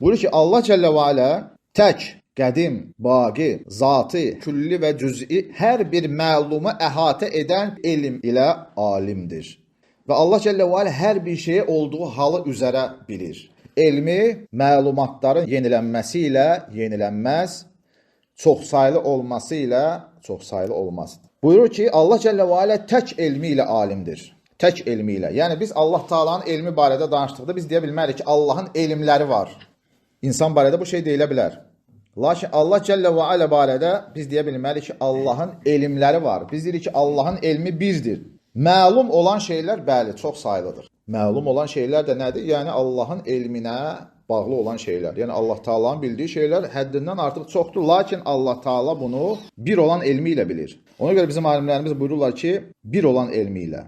Buyurur ki, Allah Cəllə və Alə tək, qədim, baqi, zatı, külli və cüz'i hər bir məlumu əhatə edən elm ilə alimdir. Və Allah Cəllə və Alə hər bir şeyi olduğu halı üzərə bilir. Elmi məlumatların yenilənməsi ilə yenilənməz, çoxsaylı olması ilə çoxsaylı olmaz. Buyurur ki, Allah Cəllə və Alə tək elmi ilə alimdir. Tək elmi ilə. Yəni biz Allah Taala'nın elmi barədə danışdıqda biz deyə bilmərik ki, Allahın elmləri var. İnsan barədə bu şey deyilə bilər. Lakin Allah Cəllə və Alə barədə biz deyə bilmərik ki, Allahın elmləri var. Biz deyirik ki, Allahın elmi birdir. Məlum olan şeylər bəli, çox sayılıdır. Məlum olan şeylər də nədir? Yəni Allahın elminə bağlı olan şeylər. Yəni Allah Taala'nın bildiyi şeylər həddindən artıq çoxdur. Lakin Allah Taala bunu bir olan elmi ilə bilir. Ona görə bizim alimlərimiz buyururlar ki, bir olan elmi ilə.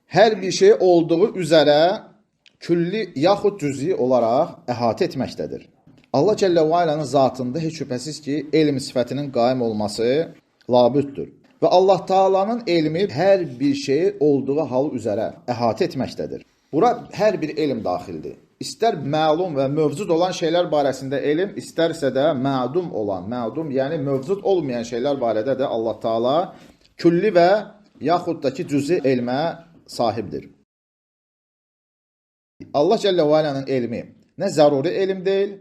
Hər bir şey olduğu üzərə külli yaxud cüz'i olaraq əhatə etməkdədir. Allah Cəllə və Alənin zatında heç şübhəsiz ki, elm sifətinin qaim olması labüddür. Və Allah Taala'nın elmi hər bir şey olduğu hal üzərə əhatə etməkdədir. Bura hər bir elm daxildir. İstər məlum və mövcud olan şeylər barəsində elm, istərsə də mədum olan, yəni mövcud olmayan şeylər barədə də Allah Taala külli və yaxud da ki, cüz'i elmə sahibdir. Allah Cəllə və Alənin elmi nə zəruri elm deyil,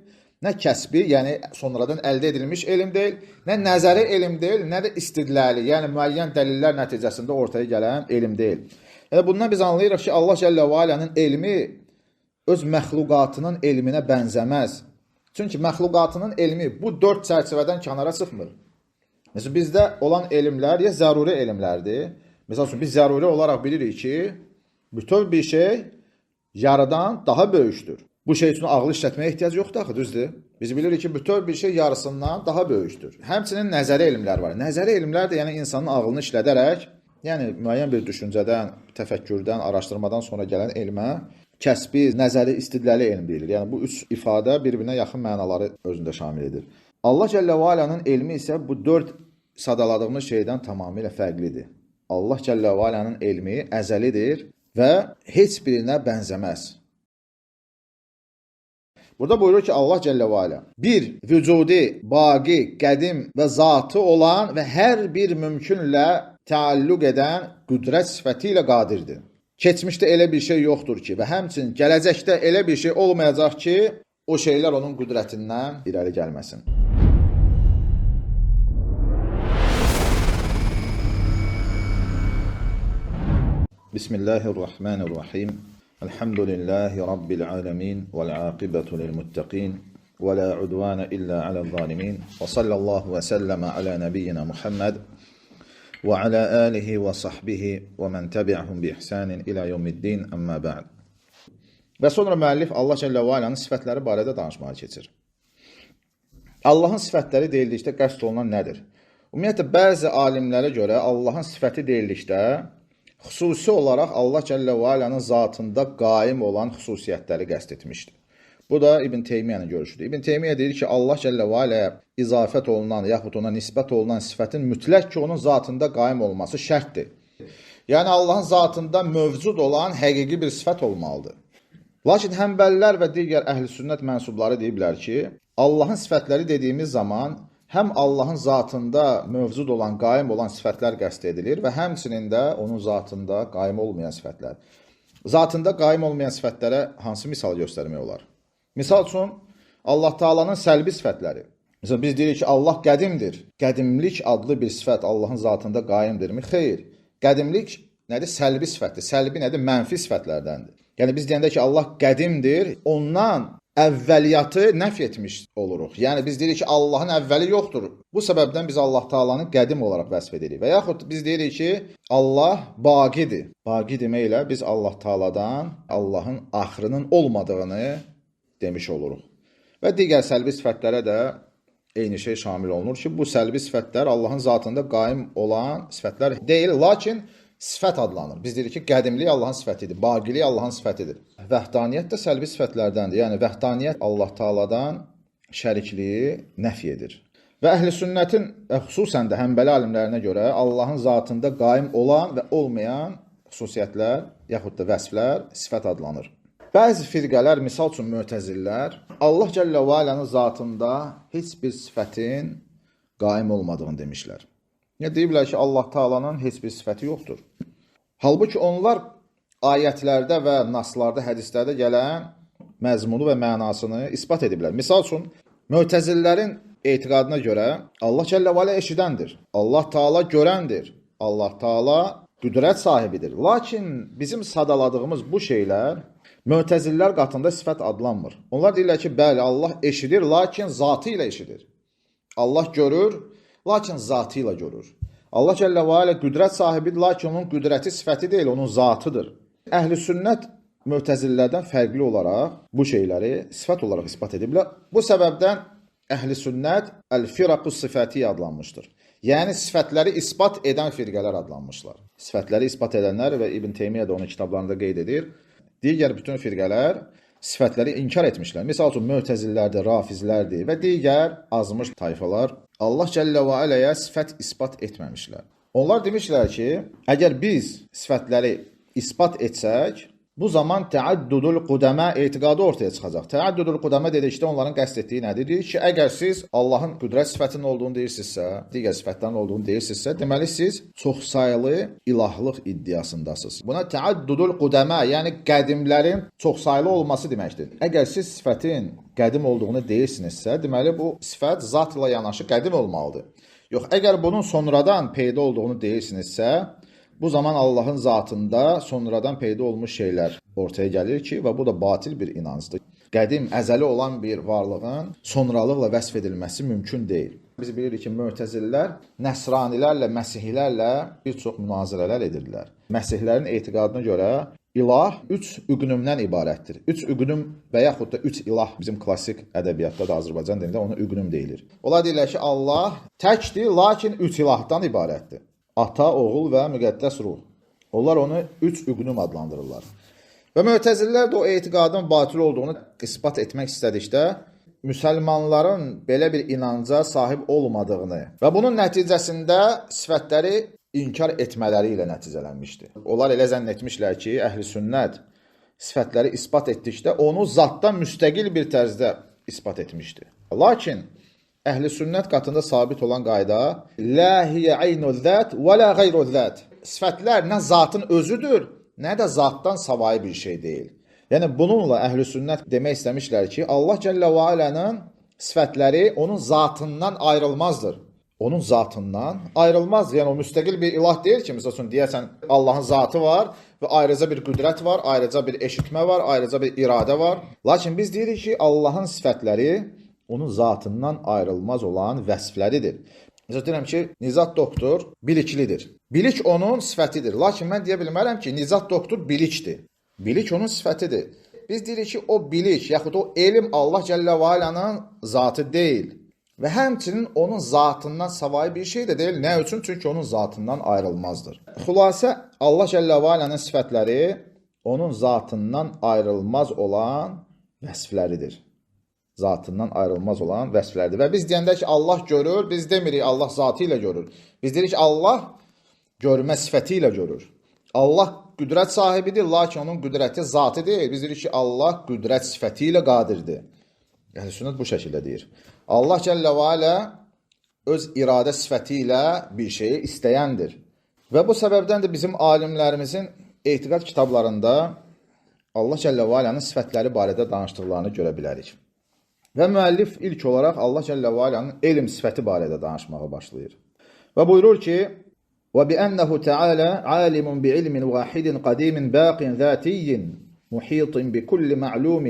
nə kəsbi, yəni sonradan əldə edilmiş elm deyil, nə nəzəri elm deyil, nə də istidlali, yəni müəyyən dəlillər nəticəsində ortaya gələn elm deyil. Yəni bundan biz anlayırıq ki, Allah Cəllə və Alənin elmi öz məxluqatının elminə bənzəməz. Çünki məxluqatının elmi bu dörd çərçivədən kənara çıxmır. Məsələn, bizdə olan elmlər ya zəruri elmlərdir. Məsələn, biz zəruri olaraq bilirik ki, bütöv bir şey yarıdan daha böyükdür. Bu şey üçün ağıl işlətməyə ehtiyac yoxdur axı, düzdür? Biz bilirik ki, bütöv bir şey yarısından daha böyükdür. Həmçinin nəzəri elmlər var. Nəzəri elmlər də yəni insanın ağlını işlədərək, yəni müəyyən bir düşüncədən, təfəkkürdən, araşdırmadan sonra gələn elmə kəsbi, nəzəri, istidlali elm deyilir. Yəni bu üç ifadə bir-birinə yaxın mənaları özündə şamil edir. Allah Cəllə və Alənin elmi isə bu dörd sadaladığımız şeydən tamamilə fərqlidir. Allah Cəllə və Alənin elmi əzəlidir və heç birinə bənzəməz. Burada buyurur ki, Allah Cəllə və Alə bir, vücudi, baqi, qədim və zatı olan və hər bir mümkünlə təalluq edən qüdrət sifəti ilə qadirdir. Keçmişdə elə bir şey yoxdur ki və həmçinin gələcəkdə elə bir şey olmayacaq ki, o şeylər onun qüdrətindən irəli gəlməsin. Bismillahirrahmanirrahim. Elhamdülillahi Rabbil alemin vel-aqibetu lil-muttaqin ve la udvana illa alel-zalimin ve sallallahu ve sellem ala nebiyyina Muhammed ve ala alihi ve sahbihi ve men tabi'ahum bi ihsanin ila yevmiddin amma ba'd. Və sonra müəllif Allah Cəllə və Alənin sifətləri barədə danışmağa keçir. Allahın sifətləri deyildikdə qəsd olunan nədir? Ümumiyyətlə, bəzi alimlərə görə Allahın sifəti deyildikdə xüsusi olaraq Allah Cəllə və Alənin zatında qaim olan xüsusiyyətləri qəsd etmişdir. Bu da İbn Teymiyənin görüşüdür. İbn Teymiyyə deyir ki, Allah Cəllə və Aləyə izafət olunan, yaxud ona nisbət olunan sifətin mütləq ki, onun zatında qaim olması şərtdir. Yəni, Allahın zatında mövcud olan həqiqi bir sifət olmalıdır. Lakin həmbəlilər və digər əhl-i sünnət mənsubları deyiblər ki, Allahın sifətləri dediyimiz zaman həm Allahın zatında mövcud olan, qaim olan sifətlər qəsd edilir və həmçinin də onun zatında qaim olmayan sifətlər. Zatında qaim olmayan sifətlərə hansı misal göstərmək olar? Misal üçün, Allah Taala'nın səlbi sifətləri. Məsələn, biz deyirik ki, Allah qədimdir. Qədimlik adlı bir sifət Allahın zatında qaimdirmi? Xeyr. Qədimlik nədir? Səlbi sifətdir. Səlbi nədir? Mənfi sifətlərdəndir. Yəni, biz deyəndə ki, Allah qədimdir, ondan əvvəliyyatı nəf etmiş oluruq. Yəni, biz deyirik ki, Allahın əvvəli yoxdur. Bu səbəbdən biz Allah Taala'nı qədim olaraq vəsf edirik. Və yaxud biz deyirik ki, Allah baqidir. Baqi deməklə biz Allah Taala'dan Allahın axırının olmadığını demiş oluruq. Və digər səlbi sifətlərə də eyni şey şamil olunur ki, bu səlbi sifətlər Allahın zatında qaim olan sifətlər deyil, lakin sifət adlanır. Biz deyirik ki, qədimlik Allahın sifətidir, baqilik Allahın sifətidir. Vəhdaniyyət də səlbi sifətlərdəndir. Yəni, vəhdaniyyət Allah Taala'dan şərikliyi nəfi edir. Və əhl-i sünnətin, xüsusən də həmbəli alimlərinə görə Allahın zatında qaim olan və olmayan xüsusiyyətlər, yaxud da vəsflər sifət adlanır. Bəzi firqələr, misal üçün Mötəzillər, Allah Cəllə və Alənin zatında heç bir sifətin qaim olmadığını demişlər. Yəni deyiblər ki, Allah Taala'nın heç bir sifəti yoxdur. Halbuki onlar ayətlərdə və naslarda, hədislərdə gələn məzmunu və mənasını isbat ediblər. Misal üçün, Mötəzillərin etiqadına görə Allah Cəllə və Alə eşidəndir, Allah Taala görəndir, Allah Taala qüdrət sahibidir. Lakin bizim sadaladığımız bu şeylər Mötəzillər qatında sifət adlanmır. Onlar deyirlər ki, bəli, Allah eşidir, lakin zatı ilə eşidir. Allah görür, lakin zatı ilə görür. Allah Cəllə və Alə qüdrət sahibidir, lakin onun qüdrəti sifəti deyil, onun zatıdır. Əhl-i sünnət Mötəzillərdən fərqli olaraq bu şeyləri sifət olaraq isbat ediblər. Bu səbəbdən Əhl-i sünnət əl-firaqus sifətiyyə adlanmışdır. Yəni, sifətləri isbat edən firqələr adlanmışlar. Sifətləri isbat edənlər və İbn Teymiyyə də onun kitablarında qeyd edir. Digər bütün firqələr sifətləri inkar etmişlər. Misal üçün, Mötəzillərdir, Rafizlərdir və digər azmış tayfalar Allah Cəllə və Aləyə sifət isbat etməmişlər. Onlar demişlər ki, əgər biz sifətləri isbat etsək, bu zaman təaddudul qudəmə etiqadı ortaya çıxacaq. Təaddudul qudəmə dedikdə onların qəsd etdiyi nədir? Deyir ki, əgər siz Allahın qüdrət sifətinin olduğunu deyirsinizsə, digər sifətlərin olduğunu deyirsinizsə, deməli siz çoxsaylı ilahlıq iddiasındasınız. Buna təaddudul qudəmə, yəni qədimlərin çoxsaylı olması deməkdir. Əgər siz sifətin qədim olduğunu deyirsinizsə, deməli bu sifət zatla yanaşı qədim olmalıdır. Yox, əgər bunun sonradan peyda olduğunu deyirsinizsə, bu zaman Allahın zatında sonradan peyda olmuş şeylər ortaya gəlir ki, və bu da batil bir inancdır. Qədim, əzəli olan bir varlığın sonralıqla vəsf edilməsi mümkün deyil. Biz bilirik ki, Mötəzillər nəsranilərlə, məsihlərlə bir çox münazirələr edirlər. Məsihlərin etiqadına görə ilah 3 üqnümdən ibarətdir. 3 üqnüm və yaxud da 3 ilah bizim klassik ədəbiyyatda da Azərbaycan dilində ona üqnüm deyilir. Onlar deyirlər ki, Allah təkdir, lakin 3 ilahdan ibarətdir. Ata, oğul və müqəddəs ruh. Onlar onu 3 üqnüm adlandırırlar. Və Mötəzillər də o etiqadın batil olduğunu isbat etmək istədikdə, müsəlmanların belə bir inanca sahib olmadığını və bunun nəticəsində sifətləri inkar etmələri ilə nəticələnmişdir. Onlar elə zənn etmişlər ki, əhl-i sünnət sifətləri isbat etdikdə onu zatdan müstəqil bir tərzdə isbat etmişdir. Lakin Əhl-i sünnət qatında sabit olan qayda la hiyə aynul zət və la qayrul zət. Sifətlər nə zatın özüdür, nə də zatdan savayı bir şey deyil. Yəni bununla əhl-i sünnət demək istəmişlər ki, Allah Cəllə və Alənin sifətləri onun zatından ayrılmazdır. Onun zatından ayrılmaz. Yəni o müstəqil bir ilah deyil ki, məsəl üçün deyəsən Allahın zatı var və ayrıca bir qüdrət var, ayrıca bir eşitmə var, ayrıca bir iradə var. Lakin biz deyirik ki, Allahın sifətləri onun zatından ayrılmaz olan vəsfləridir. Məsələn, deyirəm ki, Nizat doktor biliklidir. Bilik onun sifətidir. Lakin mən deyə bilmərəm ki, Nizat doktor bilikdir. Bilik onun sifətidir. Biz deyirik ki, o bilik, yaxud o elm Allah Cəllə və Alənin zatı deyil. Və həmçinin onun zatından savayı bir şey də deyil. Nə üçün? Çünki onun zatından ayrılmazdır. Xülasə, Allah Cəllə və Alənin sifətləri onun zatından ayrılmaz olan vəsfləridir. Zatından ayrılmaz olan vəsflərdir. Və biz deyəndə ki, Allah görür, biz demirik Allah zatı ilə görür. Biz deyirik ki, Allah görmə sifəti ilə görür. Allah qüdrət sahibidir, lakin onun qüdrəti zatı deyil. Biz deyirik ki, Allah qüdrət sifəti ilə qadirdir. Yəni, sünnət bu şəkildə deyir. Allah Cəllə və Alə öz iradə sifəti ilə bir şeyi istəyəndir. Və bu səbəbdən də bizim alimlərimizin etiqad kitablarında Allah Cəllə və Alənin sifətləri barədə danışdıqlarını görə bilərik. Və müəllif ilk olaraq Allah Cəllə və Alənin elm sifəti barədə danışmağa başlayır. Və buyurur ki, وَبِأَنَّهُ تَعَالَى عَالِمٌ بِعِلْمٍ وَاحِدٍ قَدِيمٍ بَاقٍ ذَاتِيٍّ مُحِيطٍ بِكُلِّ مَعْلُومٍ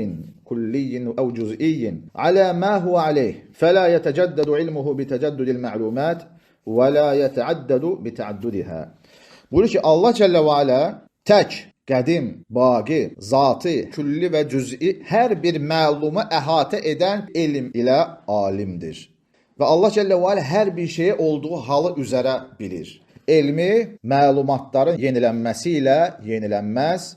كُلِّيٍّ أَوْ جُزْئِيٍّ عَلَى مَا هُوَ عَلَيْهِ فَلَا يَتَجَدَّدُ عِلْمُهُ بِتَجَدُّدِ الْمَعْلُومَاتِ وَلَا يَتَعَدَّدُ بِتَعَدُّدِهَا. Buyurur ki, Allah Cəllə və Alə tək, qədim, baqi, zatı, külli və cüz'i hər bir məlumu əhatə edən elm ilə alimdir. Və Allah Cəllə və Alə hər bir şeyi olduğu halı üzərə bilir. Elmi məlumatların yenilənməsi ilə yenilənməz,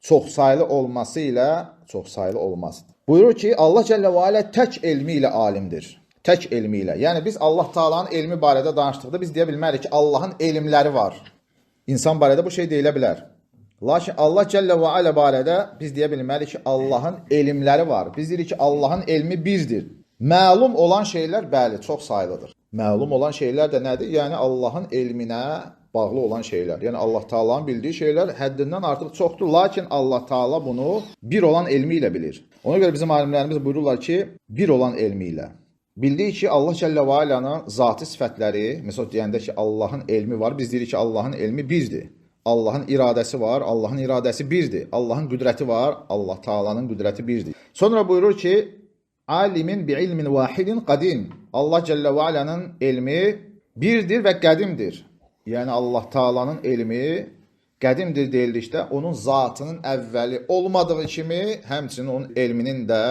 çoxsaylı olması ilə çoxsaylı olmaz. Buyurur ki, Allah Cəllə və Alə tək elmi ilə alimdir. Tək elmi ilə. Yəni biz Allah Taala'nın elmi barədə danışdıqda biz deyə bilmərik ki, Allahın elmləri var. İnsan barədə bu şey deyilə bilər. Lakin Allah Cəllə və Alə barədə biz deyə bilmərik ki, Allahın elmləri var. Biz deyirik ki, Allahın elmi bizdir. Məlum olan şeylər bəli, çox sayılıdır. Məlum olan şeylər də nədir? Yəni Allahın elminə bağlı olan şeylər. Yəni Allah Taala'nın bildiyi şeylər həddindən artıq çoxdur. Lakin Allah Taala bunu bir olan elmi ilə bilir. Ona görə bizim alimlərimiz buyururlar ki, bir olan elmi ilə. Bildik ki, Allah Cəllə və Alə'nin zati sifətləri, məsələn deyəndə ki, Allahın elmi var, biz deyirik ki, Allahın elmi birdir. Allahın iradəsi var, Allahın iradəsi birdir. Allahın qüdrəti var, Allah Taala'nın qüdrəti birdir. Sonra buyurur ki, alimin bi ilmin vahidin qadim. Allah Cəllə və Alə'nin elmi birdir və qədimdir. Yəni Allah Taala'nın elmi qədimdir deyildikdə, onun zatının əvvəli olmadığı kimi, həmçinin onun elminin də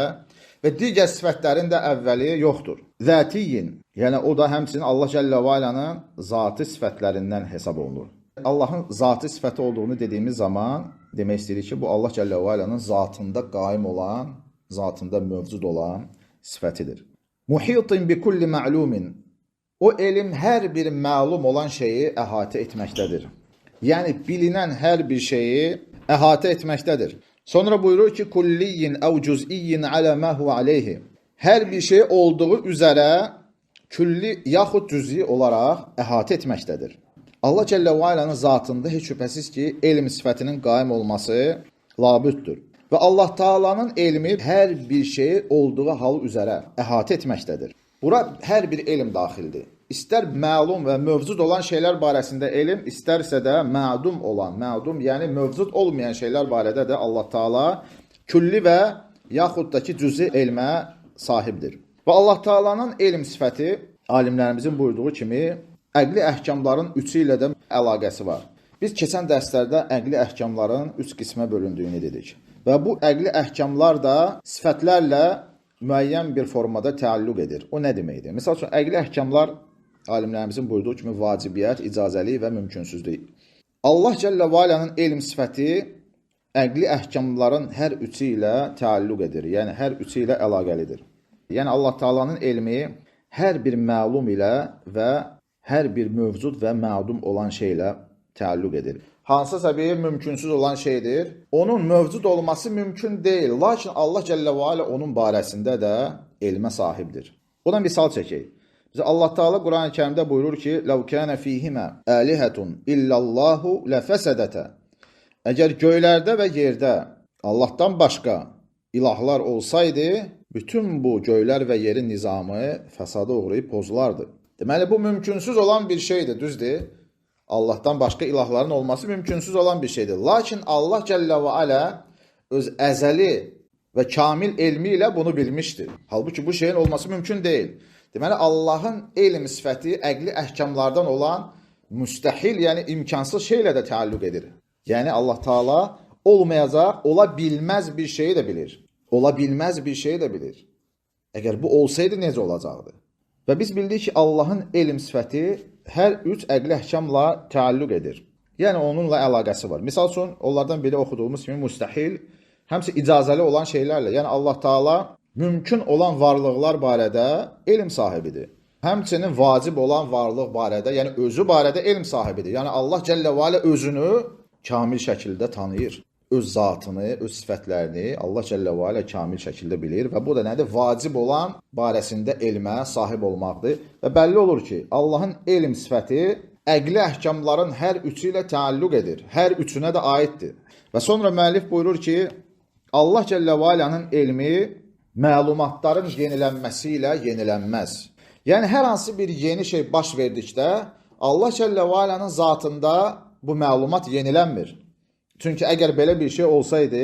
və digər sifətlərin də əvvəli yoxdur. Zətiyyin, yəni o da həmçinin Allah Cəllə və Alə'nin zatı sifətlərindən hesab olunur. Allahın zatı sifəti olduğunu dediyimiz zaman demək istəyirik ki, bu Allah Cəllə və Alə'nin zatında qaim olan, zatında mövcud olan sifətidir. Muhitin bi kulli ma'lumin. O elm hər bir məlum olan şeyi əhatə etməkdədir. Yəni bilinən hər bir şeyi əhatə etməkdədir. Sonra buyurur ki, kulliyyin əv cüz'iyyin alə mə huvə aleyhi. Hər bir şey olduğu üzərə külli yaxud cüz'i olaraq əhatə etməkdədir. Allah Cəllə və Alə'nin zatında heç şübhəsiz ki, elm sifətinin qaim olması labüddür. Və Allah Taala'nın elmi hər bir şey olduğu hal üzərə əhatə etməkdədir. Bura hər bir elm daxildir. İstər məlum və mövcud olan şeylər barəsində elm, istərsə də mədum olan, yəni mövcud olmayan şeylər barədə də Allah Taala külli və yaxud da ki, cüzi elmə sahibdir. Və Allah Taala'nın elm sifəti alimlərimizin buyurduğu kimi əqli əhkamların üçü ilə də əlaqəsi var. Biz keçən dərslərdə əqli əhkamların üç qismə bölündüyünü dedik. Və bu əqli əhkamlar da sifətlərlə müəyyən bir formada təalluq edir. O nə deməkdir? Məsəl üçün, əqli əhkamlar alimlərimizin buyurduğu kimi vacibiyyət, icazəli və mümkünsüzlük. Allah Cəllə və Alə'nin elm sifəti əqli əhkamların hər üçü ilə təalluq edir. Yəni, hər üçü ilə əlaqəlidir. Yəni, Allah Taala'nın elmi hər bir məlum ilə və hər bir mövcud və mədum olan şeylə təalluq edir. Hansısa bir mümkünsüz olan şeydir. Onun mövcud olması mümkün deyil. Lakin Allah Cəllə və Alə onun barəsində də elmə sahibdir. Buna misal çəkək. Bizə Allah Taala Quran-ı Kərimdə buyurur ki, "Ləv kənə fīhimə ālihatun illallahu lafəsədətə." Əgər göylərdə və yerdə Allahdan başqa ilahlar olsaydı, bütün bu göylər və yerin nizamı fəsada uğrayıb pozulardı. Deməli, bu mümkünsüz olan bir şeydir, düzdür? Allahdan başqa ilahların olması mümkünsüz olan bir şeydir. Lakin Allah Cəllə və Alə öz əzəli və kamil elmi ilə bunu bilmişdir. Halbuki bu şeyin olması mümkün deyil. Deməli, Allahın elm sifəti əqli əhkamlardan olan müstəhil, yəni imkansız şeylə də təalluq edir. Yəni, Allah Taala olmayacaq, ola bilməz bir şeyi də bilir. Ola bilməz bir şeyi də bilir. Əgər bu olsaydı, necə olacaqdı? Və biz bildik ki, Allahın elm sifəti hər üç əqli əhkamla təalluq edir. Yəni, onunla əlaqəsi var. Misal üçün, onlardan biri oxuduğumuz kimi müstəhil, həmçə icazəli olan şeylərlə. Yəni, Allah Taala mümkün olan varlıqlar barədə elm sahibidir. Həmçinin vacib olan varlıq barədə, yəni özü barədə elm sahibidir. Yəni, Allah Cəllə və Alə özünü kamil şəkildə tanıyır. Öz zatını, öz sifətlərini Allah Cəllə və Alə kamil şəkildə bilir və bu da nədir? Vacib olan barəsində elmə sahib olmaqdır. Və bəlli olur ki, Allahın elm sifəti əqli əhkamların hər üçü ilə təalluq edir. Hər üçünə də aiddir. Və sonra müəllif buyurur ki, Allah Cəllə və Alə'nin elmi məlumatların yenilənməsi ilə yenilənməz. Yəni, hər hansı bir yeni şey baş verdikdə, Allah Cəllə və Alə'nin zatında bu məlumat yenilənmir. Çünki əgər belə bir şey olsaydı,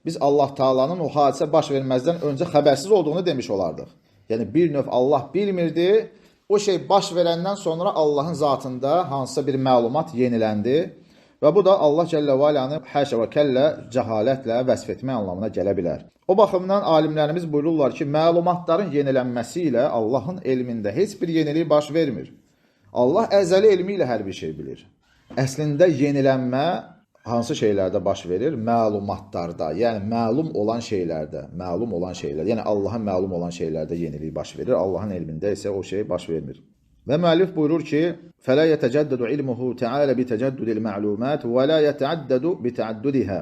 biz Allah Taala'nın o hadisə baş verməzdən öncə xəbərsiz olduğunu demiş olardıq. Yəni, bir növ Allah bilmirdi, o şey baş verəndən sonra Allahın zatında hansısa bir məlumat yeniləndi və bu da Allah Cəllə və Alə'ni həşə və kəllə cəhalətlə vəsf etmək anlamına gələ bilər. O baxımdan alimlərimiz buyururlar ki, məlumatların yenilənməsi ilə Allahın elmində heç bir yenilik baş vermir. Allah əzəli elmi ilə hər bir şey bilir. Əslində yenilənmə hansı şeylərdə baş verir? Məlumatlarda, yəni məlum olan şeylərdə, yəni Allahın məlum olan şeylərdə yenilik baş verir. Allahın elmində isə o şey baş vermir. Və müəllif buyurur ki, فَلَا يَتَجَدَّدُ عِلْمُهُ تَعَالَ بِتَجَدُّدِ الْمَعْلُومَاتِ وَلَا يَتَعَدَّدُ بِتَعَدُّدِهَا.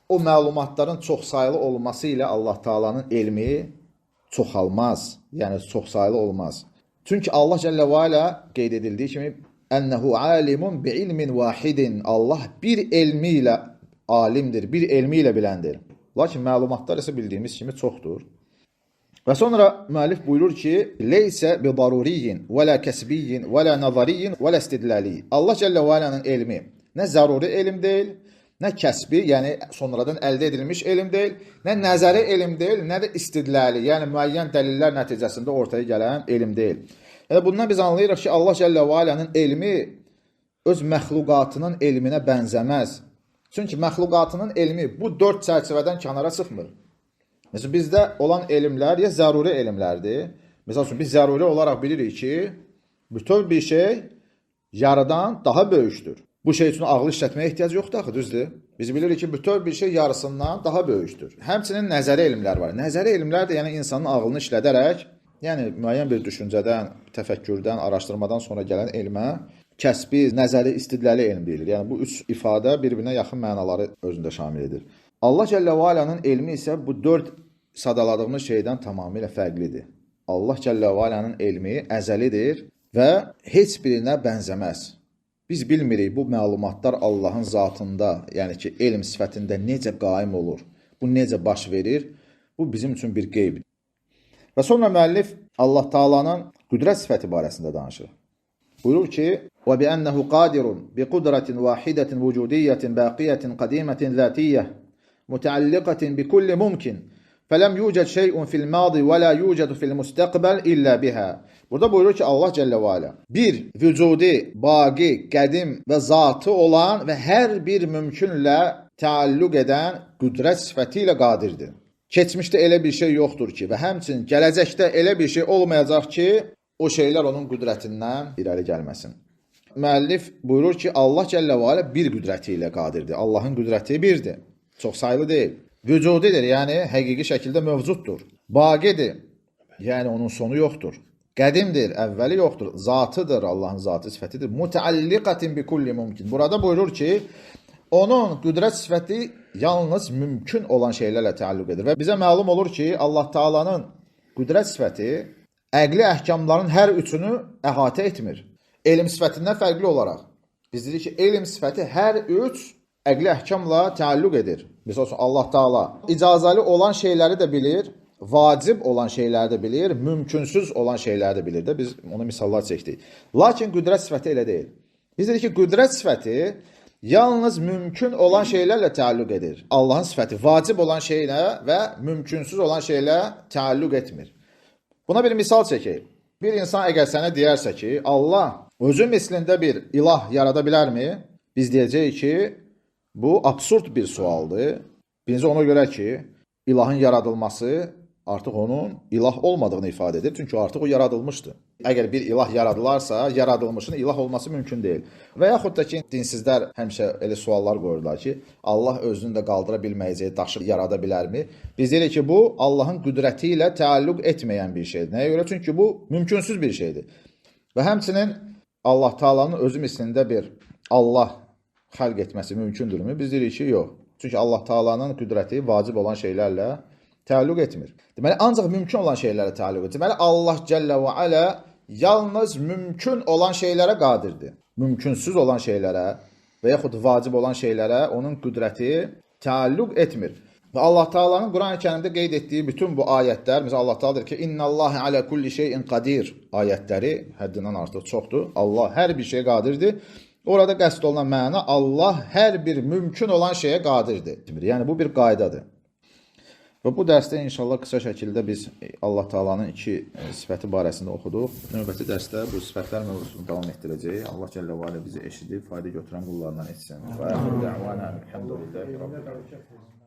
O məlumatların çoxsaylı olması ilə Allah Taala'nın elmi çoxalmaz, yəni çoxsaylı olmaz. Çünki Allah Cəllə və Alə qeyd edildiyi kimi "Ənnehu alimun bi ilmin vahidin." Allah bir elmi ilə alimdir, bir elmi ilə biləndir. Lakin məlumatlar isə bildiyimiz kimi çoxdur. Və sonra müəllif buyurur ki, "Leysə bi daruriyyin və la kəsbiyyin və la nazariyyin və la istidlali." Allah Cəllə və Alənin elmi nə zəruri elm deyil, nə kəsbi, yəni sonradan əldə edilmiş elm deyil, nə nəzəri elm deyil, nə də istidlali, yəni müəyyən dəlillər nəticəsində ortaya gələn elm deyil. Yəni bundan biz anlayırıq ki, Allah Cəllə və Alənin elmi öz məxluqatının elminə bənzəməz. Çünki məxluqatının elmi bu 4 çərçivədən kənara çıxmır. Məsələn, bizdə olan elmlər ya zəruri elmlərdir. Məsələn, biz zəruri olaraq bilirik ki, bütöv bir şey yarıdan daha böyükdür. Bu şey üçün ağlı işlətməyə ehtiyac yoxdur axı, düzdür? Biz bilirik ki, bütöv bir şey yarısından daha böyükdür. Həmçinin nəzəri elmlər var. Nəzəri elmlər də yəni insanın ağlını işlədərək, yəni müəyyən bir düşüncədən, təfəkkürdən, araşdırmadan sonra gələn elmə kəsbi, nəzəri, istidlali elm deyilir. Yəni bu üç ifadə bir-birinə yaxın mənaları özündə şamil edir. Allah Cəllə və Alənin elmi isə bu 4 sadaladığımız şeydən tamamilə fərqlidir. Allah Cəllə və Alənin elmi əzəlidir və heç birinə bənzəməz. Biz bilmirik bu məlumatlar Allahın zatında, yəni ki, elm sifətində necə qaim olur, bu necə baş verir, bu bizim üçün bir qeybdir. Və sonra müəllif Allah Taala'nın qüdrət sifəti barəsində danışır. Buyurur ki, وَبِأَنَّهُ قَادِرٌ بِقُدْرَةٍ وَاحِدَةٍ وُجُودِيَّةٍ بَاقِيَةٍ قَدِيمَةٍ ذَاتِيَّةٍ مُتَعَلِّقَةٍ بِكُلِّ مُمْكِنٍ فَلَمْ يُوجَدْ شَيْءٌ فِي الْمَاضِ وَلَا يُوجَدُ فِي الْمُسْتَقْبَلِ إِلَّا بِهَا. Burada buyurur ki, Allah Cəllə və Alə bir, vücudi, baqi, qədim və zatı olan və hər bir mümkünlə təalluq edən qüdrət sifəti ilə qadirdir. Keçmişdə elə bir şey yoxdur ki və həmçinin gələcəkdə elə bir şey olmayacaq ki, o şeylər onun qüdrətindən irəli gəlməsin. Müəllif buyurur ki, Allah Cəllə və Alə bir qüdrəti ilə qadirdir. Allahın qüdrəti birdir, çox saylı deyil. Vücudidir, yəni həqiqi şəkildə mövcuddur. Baqidir, yəni onun sonu yoxdur. Qədimdir, əvvəli yoxdur. Zatıdır, Allahın zatı sifətidir. Mütəalliqatin bi kulli mumkin. Burada buyurur ki, onun qüdrət sifəti yalnız mümkün olan şeylərlə təalluq edir. Və bizə məlum olur ki, Allah Taala'nın qüdrət sifəti əqli əhkamların hər üçünü əhatə etmir. Elm sifətindən fərqli olaraq. Biz dedik ki, elm sifəti hər üç əqli əhkamla təalluq edir. Məsələn, Allah Taala icazəli olan şeyləri də bilir, vacib olan şeyləri də bilir, mümkünsüz olan şeyləri də bilir də. Biz ona misallar çəkdik. Lakin qüdrət sifəti elə deyil. Biz dedik ki, qüdrət sifəti yalnız mümkün olan şeylərlə təalluq edir. Allahın sifəti vacib olan şeylə və mümkünsüz olan şeylə təalluq etmir. Buna bir misal çəkək. Bir insan əgər sənə deyərsə ki, Allah özü mislində bir ilah yarada bilərmi? Biz deyəcəyik ki, bu absurd bir sualdır. Birinci ona görə ki, ilahın yaradılması artıq onun ilah olmadığını ifadə edir. Çünki artıq o yaradılmışdır. Əgər bir ilah yaradılarsa, yaradılmışın ilah olması mümkün deyil. Və yaxud da ki, dinsizlər həmişə elə suallar qoyurlar ki, Allah özünü də qaldıra bilməyəcəyi daşı yarada bilərmi? Biz deyirik ki, bu Allahın qüdrəti ilə təalluq etməyən bir şeydir. Nəyə görə? Çünki bu mümkünsüz bir şeydir. Və həmçinin Allah Taala'nın özü mislində bir Allah xəlq etməsi mümkündürmü? Biz deyirik ki, yox. Çünki Allah Taala'nın qüdrəti vacib olan şeylərlə təalluq etmir. Deməli, ancaq mümkün olan şeylərə təalluq edir. Deməli, Allah Cəllə və Alə yalnız mümkün olan şeylərə qadirdir. Mümkünsüz olan şeylərə və yaxud vacib olan şeylərə onun qüdrəti təalluq etmir. Və Allah Taala'nın Quran-ı Kərimdə qeyd etdiyi bütün bu ayətlər, məsələn, Allah Taala deyir ki, "İnnallaha alə kulli şeyin qadir" ayətləri həddindən artıq çoxdur. Allah hər bir şeyə qadirdir. Orada qəsd olunan məna Allah hər bir mümkün olan şeyə qadirdir. Yəni bu bir qaydadır. Və bu dərsdə inşallah qısa şəkildə biz Allah Taala'nın iki sifəti barəsində oxuduq. Növbəti dərsdə bu sifətlər mövzusunu davam etdirəcəyik. Allah Cəllə və Alə bizi eşidib, fayda götürən qullarından etsin. Və əxir dəvana elhamdülillahi rabbil alamin.